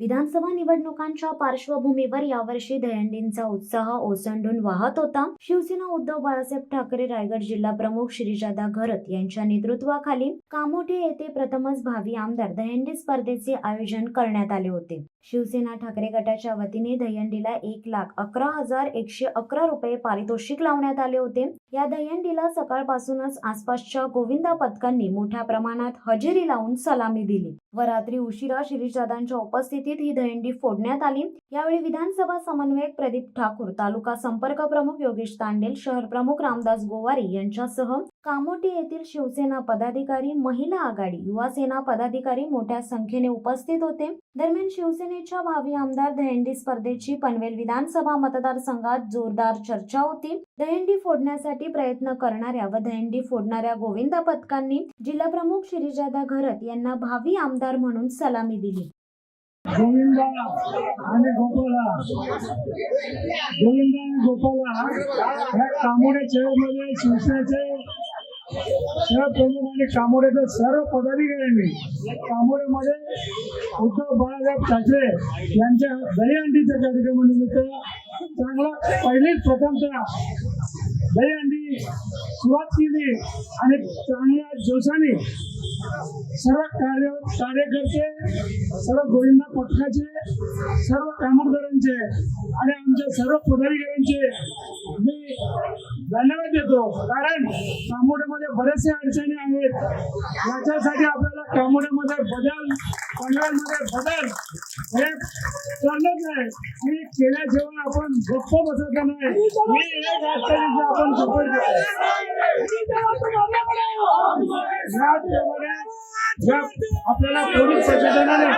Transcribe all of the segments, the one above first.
विधानसभा निवडणुकांच्या पार्श्वभूमीवर यावर्षी दहीहंडींचा उत्साह ओसंडून वाहत होता। शिवसेना उद्धव बाळासाहेब ठाकरे रायगड जिल्हा प्रमुख श्रीजादा घरत यांच्या नेतृत्वाखाली कामोठे येथे प्रथमच भावी आमदार दहीहंडी स्पर्धेचे आयोजन करण्यात आले होते। शिवसेना ठाकरे गटाच्या वतीने दहीहंडीला 1,11,111 रुपये पारितोषिक लावण्यात आले होते। या दहीहंडीला सकाळपासूनच आसपासच्या गोविंदा पथकांनी मोठ्या प्रमाणात हजेरी लावून सलामी दिली व रात्री उशिरा श्रीजादांच्या उपस्थितीत ही दहीहंडी फोडण्यात आली। यावेळी विधानसभा समन्वयक प्रदीप ठाकूर, तालुका संपर्क प्रमुख योगेश तांडेल, शहर प्रमुख रामदास गोवारी यांच्यासह कामोठे येथील शिवसेना पदाधिकारी, महिला आघाडी, युवा सेना पदाधिकारी मोठ्या संख्येने उपस्थित होते। दरम्यान शिवसेनेच्या भावी आमदार दहीहंडी स्पर्धेची पनवेल विधानसभा मतदारसंघात जोरदार चर्चा होती। दहीहंडी फोडण्यासाठी प्रयत्न करणाऱ्या व दहीहंडी फोडणाऱ्या गोविंदा पथकांनी जिल्हा प्रमुख श्रीजादा घरत यांना भावी आमदार म्हणून सलामी दिली। गोविंदा आणि गोपाला या कामोडे शहरामध्ये शिवसेनेचे शहर प्रमुख आणि कामोडेचे सर्व पदाधिकाऱ्यांनी कामोडेमध्ये उद्धव बाळासाहेब ठाकरे यांच्या दहीहंडीच्या कार्यक्रमानिमित्त चांगला पहिलेच प्रथमतः दहीहंडी सुरुवात केली आणि चांगल्या जोशाने सर्व कार्यकर्ते, सर्व गोविंदा पथकाचे, सर्व कामगारांचे आणि आमच्या सर्व पदाधिकाऱ्यांचे मी धन्यवाद देतो। कारण कामोड्यामध्ये बरेचसे अडचणी आहेत, याच्यासाठी आपल्याला कामोड्यामध्ये बदल, पनवेलमध्ये बदल हे करणंच आहे आणि केल्याशिवाय आपण गप्प बसत नाही। ही एक अडचणीची आपण सपोर्ट आपल्याला पोलीस प्रशासनाने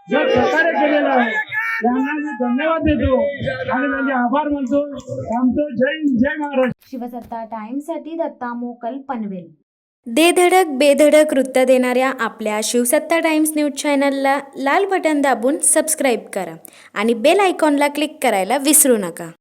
जो सहकार्य केलेलं आहे त्यांना मी धन्यवाद देतो आणि त्यांचे आभार मानतो। आमचं जय महाराष्ट्र। शिवसत्ता टाइम्स साठी दत्ता मोकल, पनवेल। दे धडक बेधडक वृत्त देणाऱ्या आपल्या शिवसत्ता टाइम्स न्यूज चॅनलला लाल बटन दाबून सबस्क्राईब करा आणि बेल आयकॉनला क्लिक करायला विसरू नका।